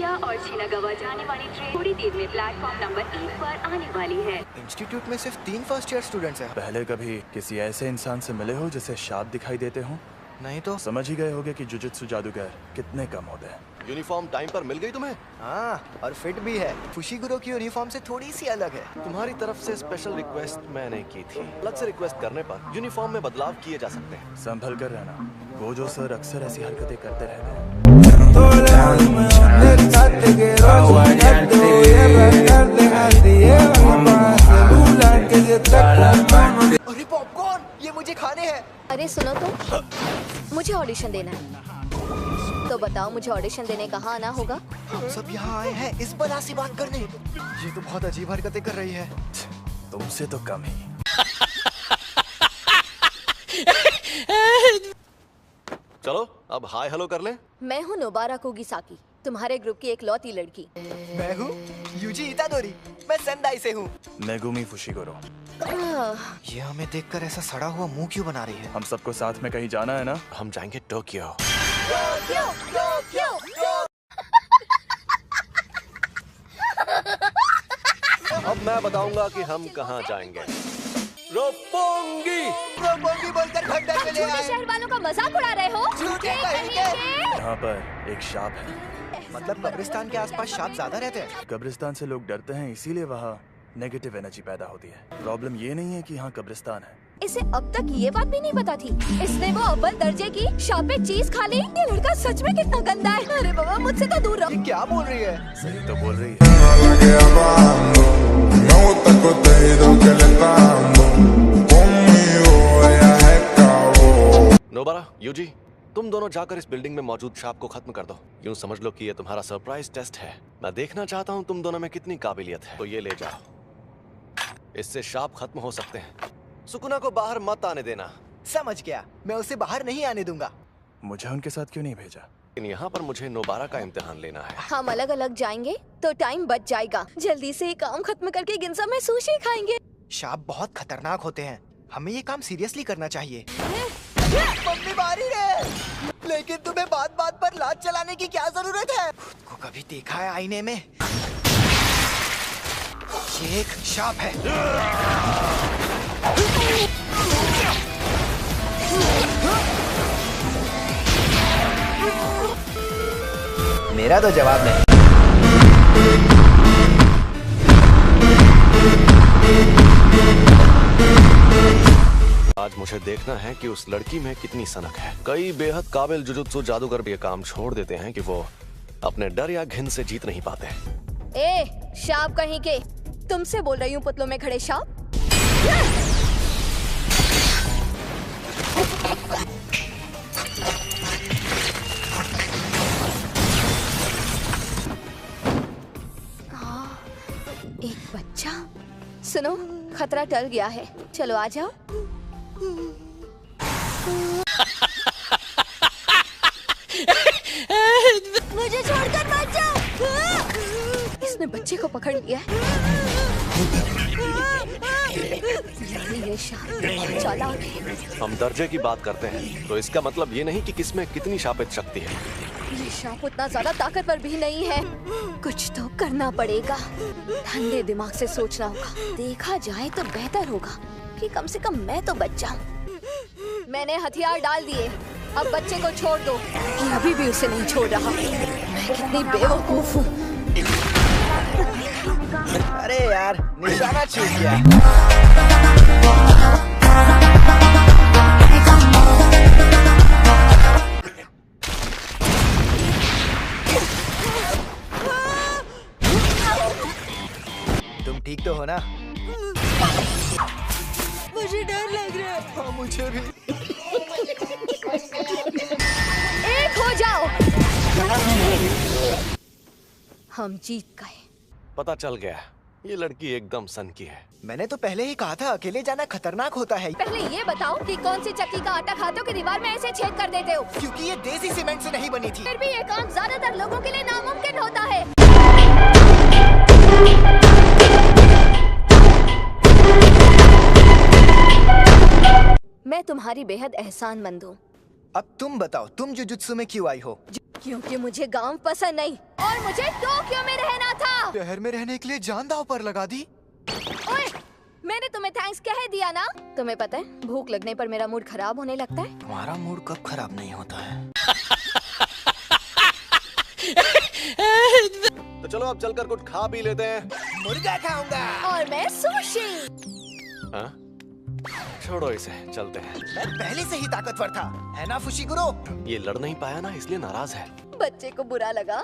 Nagoya और Shinagawa जाने वाली ट्रेन थोड़ी देर में प्लेटफॉर्म नंबर 1 पर आने वाली है। इंस्टीट्यूट में सिर्फ 3 फर्स्ट ईयर स्टूडेंट्स हैं। पहले कभी किसी ऐसे इंसान से मिले हो जिसे शाप दिखाई देते हो? नहीं तो समझ ही गए होगे कि जुजुत्सु जादूगर कितने कम होते हैं। यूनिफॉर्म टाइम पर मिल गई तुम्हें? हाँ, और फिट भी है। फुशिगुरो की यूनिफॉर्म से थोड़ी सी अलग है। तुम्हारी तरफ से स्पेशल रिक्वेस्ट मैंने की थी। अलग से रिक्वेस्ट करने पर यूनिफॉर्म में बदलाव किए जा सकते हैं। संभल कर रहना, गोजो सर अक्सर ऐसी हरकतें करते रहते हैं। अरे पॉपकॉर्न, ये मुझे खाने हैं। अरे सुनो तो, मुझे ऑडिशन देना है। तो बताओ मुझे ऑडिशन देने कहाँ आना होगा? हम सब यहाँ आए हैं इस बला से बात करने। ये तो बहुत अजीब हरकतें कर रही है। तुमसे तो कम ही। चलो अब हाय हेलो कर लें। मैं हूँ नोबारा कोगिसाकी, तुम्हारे ग्रुप की एक लौती लड़की। मैं हूँ यूजी इतादोरी, मैं सेंदाई से हूँ। Megumi Fushiguro. ये हमें देखकर ऐसा सड़ा हुआ मुंह क्यों बना रही है? हम सबको साथ में कहीं जाना है ना? हम जाएंगे टोक्यो। अब मैं बताऊंगा कि हम कहाँ जाएंगे। रोपोंगी। रोपोंगी बोलकर खंडर में ले आए। शहर वालों का मजाक उड़ा रहे हो? झूठे कहेंगे। यहाँ पर एक शाप है। मतलब कब्रिस्तान के आसपास सांप ज्यादा रहते हैं। कब्रिस्तान से लोग डरते हैं, इसीलिए वहाँ नेगेटिव एनर्जी पैदा होती है। प्रॉब्लम ये नहीं है कि यहाँ कब्रिस्तान है। इसे अब तक ये बात भी नहीं पता थी। इसने वो अव्वल दर्जे की शापित चीज खा ली। ये लड़का सच में कितना गंदा है। अरे बाबा, मुझसे तो दूर रहो। ये क्या बोल रही है? सही तो बोल रही है। नोबारा, यूजी, तुम दोनों जाकर इस बिल्डिंग में मौजूद शाप को खत्म कर दो। यूं समझ लो कि ये तुम्हारा सरप्राइज टेस्ट है। मैं देखना चाहता हूं तुम दोनों में कितनी काबिलियत है। तो ये ले जाओ, इससे शाप खत्म हो सकते हैं। सुकुना को बाहर मत आने देना। समझ गया, मैं उसे बाहर नहीं आने दूंगा। मुझे उनके साथ क्यों नहीं भेजा? लेकिन यहाँ पर मुझे नोबारा का इम्तिहान लेना है। हम अलग अलग जाएंगे तो टाइम बच जाएगा। जल्दी से ये काम खत्म करके गिनजा में सुशी खाएंगे। शाप बहुत खतरनाक होते हैं, हमें ये काम सीरियसली करना चाहिए। मम्मी मारी है, लेकिन तुम्हें बात बात पर लात चलाने की क्या जरूरत है? खुद को कभी देखा है आईने में? ये एक शाप है। मेरा तो जवाब नहीं। आज मुझे देखना है कि उस लड़की में कितनी सनक है। कई बेहद काबिल जुजुत्सु जादूगर भी ये काम छोड़ देते हैं कि वो अपने डर या घिन से जीत नहीं पाते। ए, शाप कहीं के, तुमसे बोल रही हूँ पुतलों में खड़े शाप। एक बच्चा। सुनो, खतरा टल गया है, चलो आ जाओ। मुझे छोड़कर मत जाओ। इसने बच्चे को पकड़ लिया है। ये शाप चालाक है। हम दर्जे की बात करते हैं तो इसका मतलब ये नहीं कि किसमें कितनी शापित शक्ति है। ये शाप उतना ज्यादा ताकतवर भी नहीं है। कुछ तो करना पड़ेगा। ठंडे दिमाग से सोचना होगा। देखा जाए तो बेहतर होगा कि कम से कम मैं तो बच जाऊं। मैंने हथियार डाल दिए, अब बच्चे को छोड़ दो। ये अभी भी उसे नहीं छोड़ रहा। मैं कितनी बेवकूफ हूँ। अरे यार, निशाना चूक गया। तुम ठीक तो हो ना? मुझे डर लग रहा है। हाँ, मुझे भी। एक हो जाओ। हम जीत गए। पता चल गया, ये लड़की एकदम सन की है। मैंने तो पहले ही कहा था, अकेले जाना खतरनाक होता है। पहले ये बताओ कि कौन सी चक्की का आटा खाते हो कि दीवार में ऐसे छेद कर देते हो? क्योंकि ये देसी सीमेंट से नहीं बनी थी। फिर भी ये काम ज्यादातर लोगों के लिए नामुमकिन होता है। मैं तुम्हारी बेहद एहसानमंद हूँ। अब तुम बताओ, तुम जुजुत्सु में क्यों आई हो? क्योंकि मुझे गांव पसंद नहीं और मुझे टोक्यो में रहना था। शहर में रहने के लिए जान दांव पर लगा दी। ओए, मैंने तुम्हें थैंक्स कह दिया ना। तुम्हें पता है भूख लगने पर मेरा मूड खराब होने लगता है। तुम्हारा मूड कब खराब नहीं होता है? तो चलो अब चलकर कुछ खा भी लेते हैं। मुर्गा खाऊंगा। और मैं सुशी। हाँ? छोड़ो इसे, चलते हैं। मैं पहले से ही ताकतवर था, है ना फुशिगुरो? ये लड़ नहीं पाया ना, इसलिए नाराज है। बच्चे को बुरा लगा।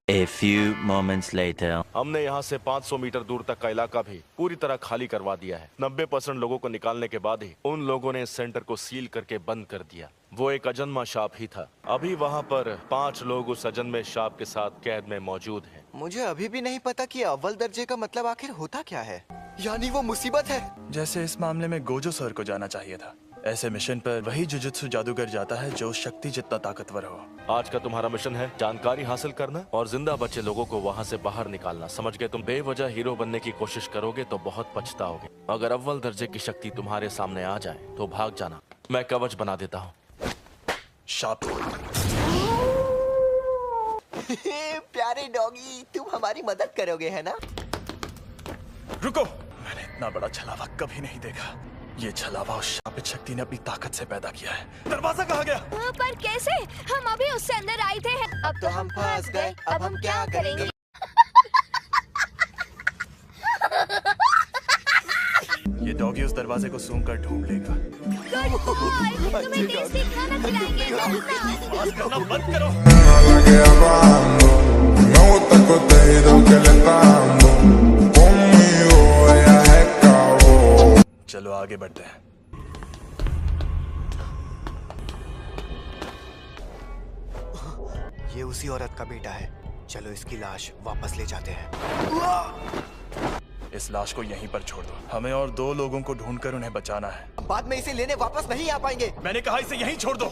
A few moments later. हमने यहाँ से 500 मीटर दूर तक का इलाका भी पूरी तरह खाली करवा दिया है। 90% लोगों को निकालने के बाद ही उन लोगों ने इस सेंटर को सील करके बंद कर दिया। वो एक अजन्मा सांप ही था। अभी वहाँ पर 5 लोग उस अजन्मे सांप के साथ कैद में मौजूद हैं। मुझे अभी भी नहीं पता कि अव्वल दर्जे का मतलब आखिर होता क्या है। यानी वो मुसीबत है। जैसे इस मामले में गोजो सर को जाना चाहिए था। ऐसे मिशन पर वही जुजुत्सु जादूगर जाता है जो शक्ति जितना ताकतवर हो। आज का तुम्हारा मिशन है जानकारी हासिल करना और जिंदा बचे लोगों को वहाँ से बाहर निकालना। समझ गए? तुम बेवजह हीरो बनने की कोशिश करोगे तो बहुत पछताओगे। अगर अव्वल दर्जे की शक्ति तुम्हारे सामने आ जाए तो भाग जाना। मैं कवच बना देता हूँ। शाप। प्यारे डॉगी, तुम हमारी मदद करोगे, है ना? रुको, मैंने इतना बड़ा छलावा कभी नहीं देखा। ये छलावा उस शापित शक्ति ने अपनी ताकत से पैदा किया है। दरवाजा कहाँ गया? पर कैसे? हम अभी उससे अंदर आए थे। अब तो हम फंस गए। अब हम क्या करेंगे? ये डॉगी उस दरवाजे को सूंघ कर ढूंढ लेगा। गुड बॉय, तुम्हें टेस्टी खाना खिलाएंगे। आवाज करना बंद करो। La que hablando, me gusta el contenido que le está dando. Conmigo ella se acabó. चलो आगे बढ़ते हैं। ये उसी औरत का बेटा है। चलो इसकी लाश वापस ले जाते हैं। इस लाश को यहीं पर छोड़ दो। हमें और 2 लोगों को ढूंढकर उन्हें बचाना है। बाद में इसे लेने वापस नहीं आ पाएंगे। मैंने कहा इसे यहीं छोड़ दो।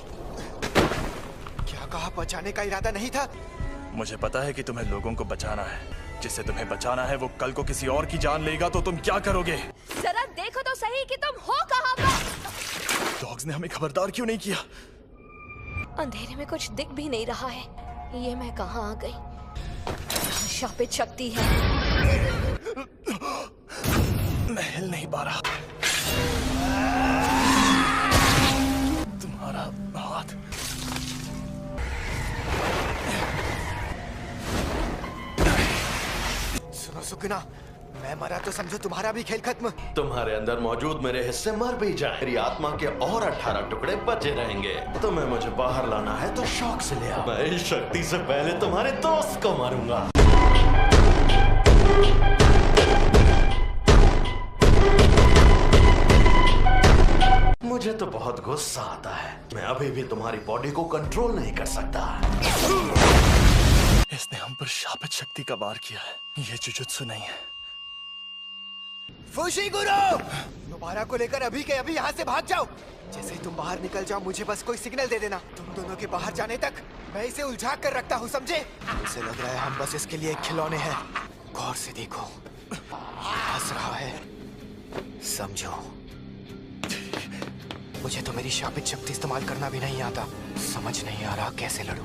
क्या कहा? बचाने का इरादा नहीं था। मुझे पता है कि तुम्हें लोगों को बचाना है। जिसे तुम्हें बचाना है वो कल को किसी और की जान लेगा तो तुम क्या करोगे? जरा देखो तो सही कि तुम हो कहाँ पर। डॉग्स ने हमें खबरदार क्यों नहीं किया? अंधेरे में कुछ दिख भी नहीं रहा है। ये मैं कहाँ आ गई? शापित शक्ति है। मैं हिल नहीं पा रहा। तुम्हारा हाथ। सुनो सुकना, मैं मरा तो समझो तुम्हारा भी खेल खत्म। तुम्हारे अंदर मौजूद मेरे हिस्से मर भी जाए, मेरी आत्मा के और 18 टुकड़े बचे रहेंगे। तुम्हें मुझे बाहर लाना है तो शौक से ले आओ। मैं इस शक्ति से पहले तुम्हारे दोस्त को मारूंगा। मुझे तो बहुत गुस्सा आता है। मैं अभी भी तुम्हारी बॉडी को कंट्रोल नहीं कर सकता। इसने हम पर शापित शक्ति का वार किया है। ये जुजुत्सु नहीं है। फुशिगुरो, दोबारा को लेकर अभी के अभी यहाँ से भाग जाओ। जैसे ही तुम बाहर निकल जाओ मुझे बस कोई सिग्नल दे देना। तुम दोनों के बाहर जाने तक मैं इसे उलझा कर रखता हूँ, समझे? इसे लग रहा है हम बस इसके लिए खिलौने हैं। गौर से देखो, हंस रहा है। समझो, मुझे तो मेरी शापित शक्ति इस्तेमाल करना भी नहीं आता। समझ नहीं आ रहा कैसे लड़ूं।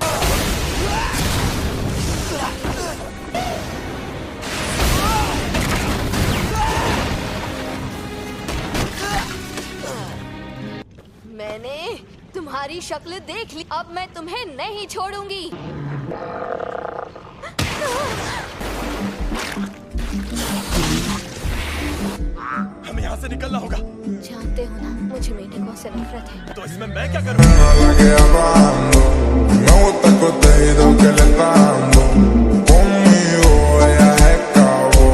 मैंने तुम्हारी शक्ल देख ली। अब मैं तुम्हें नहीं छोड़ूंगी। हमें यहाँ से निकलना होगा। जानते हो ना, मुझे मेंढकों से नफरत है। तो इसमें मैं क्या करूँ? La que hablando, me gusta el contenido que le está dando. Conmigo ella se acabó.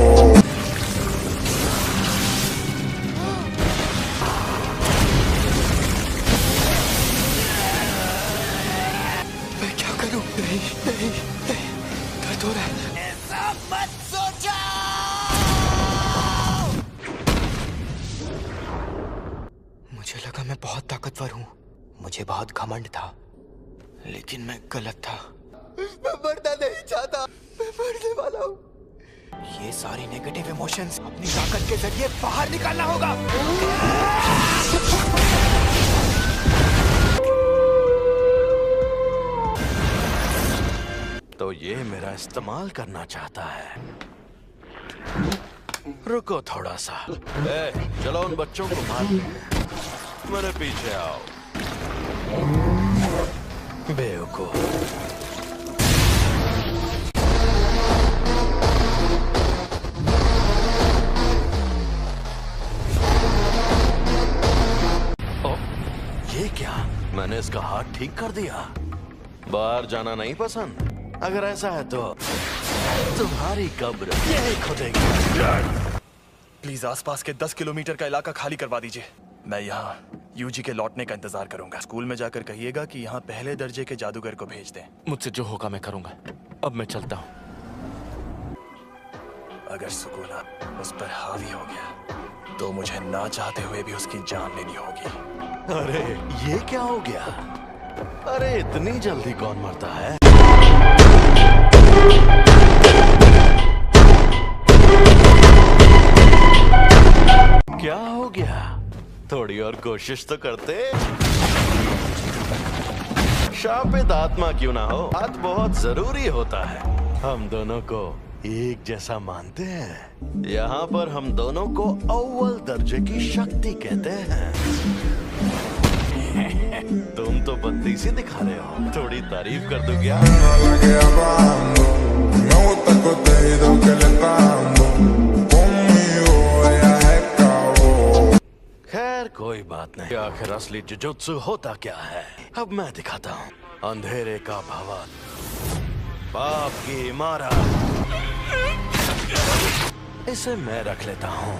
मैं क्या करूं? नहीं नहीं नहीं, दर्द हो रहा है। ऐसा मत सोचो। मुझे लगा मैं बहुत ताकतवर हूँ। मुझे बहुत घमंड था, लेकिन मैं गलत था। मैं मरना नहीं चाहता। मैं मरने वाला हूँ। ये सारी नेगेटिव इमोशंस अपनी ताकत के जरिए बाहर निकालना होगा। तो ये मेरा इस्तेमाल करना चाहता है। रुको थोड़ा सा। चलो उन बच्चों को मार। मेरे पीछे आओ। बेवकूफ। ये क्या? मैंने इसका हाथ ठीक कर दिया। बाहर जाना नहीं पसंद? अगर ऐसा है तो तुम्हारी कब्र यही खुदेगी। प्लीज आसपास के 10 किलोमीटर का इलाका खाली करवा दीजिए। मैं यहाँ यूजी के लौटने का इंतजार करूंगा। स्कूल में जाकर कहिएगा कि यहाँ पहले दर्जे के जादूगर को भेज दें। मुझसे जो होगा मैं करूंगा। अब मैं चलता हूँ। अगर सुकूना उस पर हावी हो गया तो मुझे ना चाहते हुए भी उसकी जान लेनी होगी। अरे ये क्या हो गया? अरे इतनी जल्दी कौन मरता है? क्या हो गया? थोड़ी और कोशिश तो करते। शापित आत्मा क्यों ना हो, हाथ बहुत जरूरी होता है। हम दोनों को एक जैसा मानते हैं। यहाँ पर हम दोनों को अव्वल दर्जे की शक्ति कहते हैं। तुम तो बत्तीसी दिखा रहे हो। थोड़ी तारीफ कर दो क्या? खैर कोई बात नहीं। आखिर असली जुजुत्सु होता क्या है, अब मैं दिखाता हूँ। अंधेरे का भवन, पाप की इमारत, इसे मैं रख लेता हूँ।